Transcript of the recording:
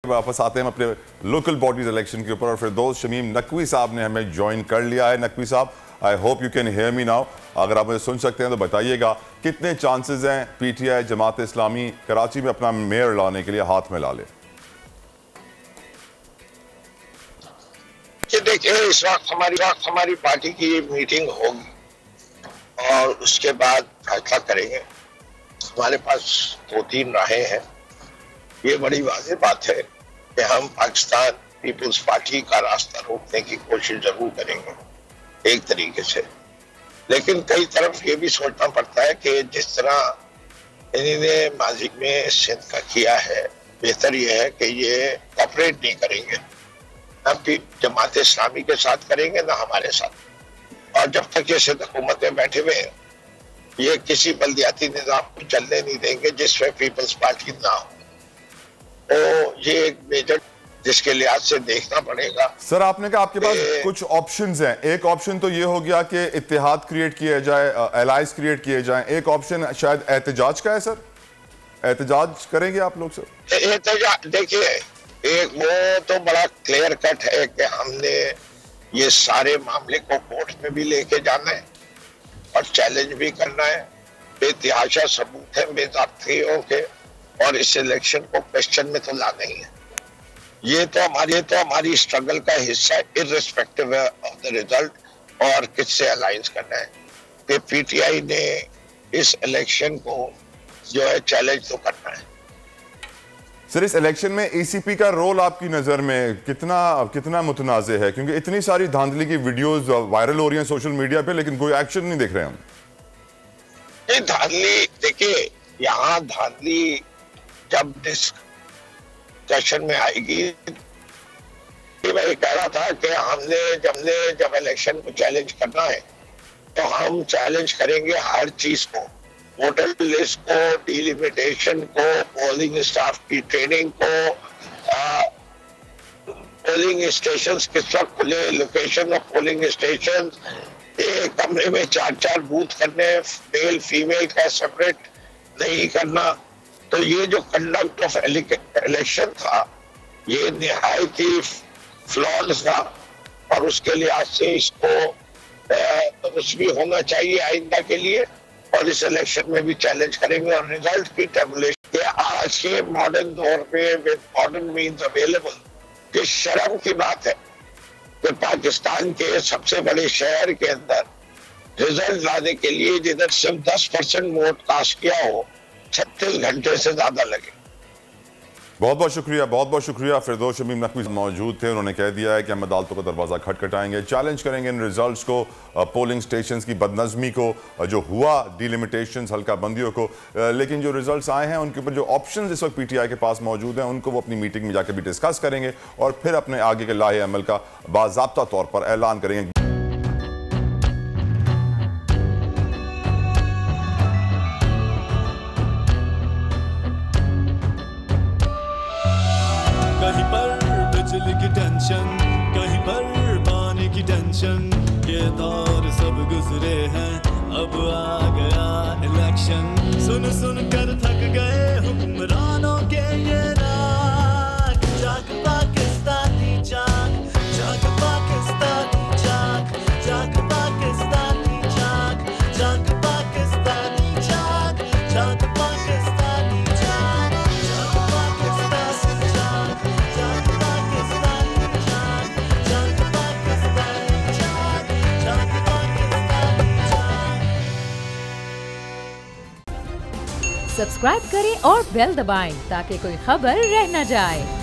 वापस आते हैं हम अपने लोकल बॉडीज इलेक्शन के ऊपर और फिरदौस शमीम नकवी साहब ने हमें ज्वाइन कर लिया है। नकवी साहब, I hope you can hear me now. अगर आप मुझे सुन सकते हैं तो बताइएगा कितने चांसेस हैं पीटीआई जमात इस्लामी कराची में अपना मेयर लाने के लिए हाथ में ला ले? देखिए, इस वक्त हमारी पार्टी की मीटिंग होगी और उसके बाद फैसला करेंगे। हमारे पास 2-3 राहें हैं। ये बड़ी वाज़ेह बात है कि हम पाकिस्तान पीपल्स पार्टी का रास्ता रोकने की कोशिश जरूर करेंगे एक तरीके से, लेकिन कई तरफ ये भी सोचना पड़ता है कि जिस तरह इन्होंने माजी में सिंध का किया है, बेहतर ये है कि ये कॉपरेट नहीं करेंगे, हम भी जमात इस्लामी के साथ करेंगे ना हमारे साथ। और जब तक ये सिंध हुकूमत में बैठे हुए हैं, ये किसी बल्दियाती निज़ाम को चलने नहीं देंगे जिसमें पीपल्स पार्टी ना हो। तो ये एक मेजर जिसके लिहाज से देखना पड़ेगा। सर, आपने कहा आपके पास कुछ ऑप्शंस हैं। एक ऑप्शन तो ये हो गया कि इत्तेहाद क्रिएट किया जाए, एलाइज क्रिएट किए जाए। एक ऑप्शन शायद एहतजाज का है। सर, एहतजाज करेंगे आप लोग? सर, एहतजाज देखिए, एक वो तो बड़ा क्लियर कट है कि हमने ये सारे मामले को कोर्ट में भी लेके जाना है और चैलेंज भी करना है। बेतहाशा सबूत है बेज़ाब्तियों के और इस इलेक्शन को क्वेश्चन में तो लाना ही है। ये तो हमारी स्ट्रगल का हिस्सा है, इर्रिस्पेक्टिव ऑफ द रिजल्ट और किससे अलायंस करना है। कि पीटीआई ने इस इलेक्शन को जो है चैलेंज तो करना है। सर, इस इलेक्शन में ईसीपी का रोल आपकी नजर में कितना मुतनाज़े है? क्योंकि इतनी सारी धांधली की वीडियोस वायरल हो रही हैं सोशल मीडिया पे, लेकिन कोई एक्शन नहीं देख रहे हम। ये धांधली देखिए, यहाँ धांधली जब डिस्कशन में आएगी, मैं कह रहा था कि हमने जब इलेक्शन को चैलेंज करना है तो हम चैलेंज करेंगे हर चीज को, वोटर लिस्ट को, डिलिमिटेशन को, पोलिंग स्टाफ की ट्रेनिंग को, पोलिंग स्टेशंस किस वक्त खुले, लोकेशन ऑफ पोलिंग स्टेशन, एक कमरे में 4-4 बूथ करने, मेल फीमेल का सेपरेट नहीं करना। तो ये जो कंडक्ट ऑफ इलेक्शन था, ये निहायत ही फ्लॉज था और उसके लिहाज से इसको कुछ भी होना चाहिए आइंदा के लिए। और इस इलेक्शन में भी चैलेंज करेंगे और रिजल्ट की टेबुलेशन के आज के मॉडर्न दौर में विद मॉडर्न मीन्स अवेलेबल, ये शर्म की बात है कि पाकिस्तान के सबसे बड़े शहर के अंदर रिजल्ट लाने के लिए जिधर सिर्फ 10% वोट कास्ट किया हो, 36 घंटे से ज्यादा लगे। बहुत बहुत शुक्रिया। फिरदौस शमीम नकवी मौजूद थे। उन्होंने कह दिया है कि हम अदालतों का दरवाज़ा खटखटाएंगे, चैलेंज करेंगे इन रिजल्ट्स को, पोलिंग स्टेशंस की बदनज़मी को, जो हुआ डिलिमिटेशंस, हल्का बंदियों को। लेकिन जो रिजल्ट्स आए हैं उनके ऊपर जो ऑप्शन इस वक्त पीटीआई के पास मौजूद हैं उनको वो अपनी मीटिंग में जाकर भी डिस्कस करेंगे और फिर अपने आगे के लाहे अमल का बाज़ाब्ता तौर पर ऐलान करेंगे। कहीं पर बिजली की टेंशन, कहीं पर पानी की टेंशन, ये दौर सब गुजरे हैं, अब आ गया इलेक्शन। सुन सुन कर थक गए हुक्मरानों के ये राग, जाग पाकिस्तानी जाग, जाग पाकिस्तानी जाग, जाग पाकिस्तानी जाग, जाग पाकिस्तानी जाग, जाग पाकिस्तानी जाग, जाग पाकिस्तानी जाग, जाग पाकिस्तानी जाग, जाग पाकिस्तानी जाग, जाग पाकिस्तानी जाग। सब्सक्राइब करें और बेल दबाएं ताकि कोई खबर रह न जाए।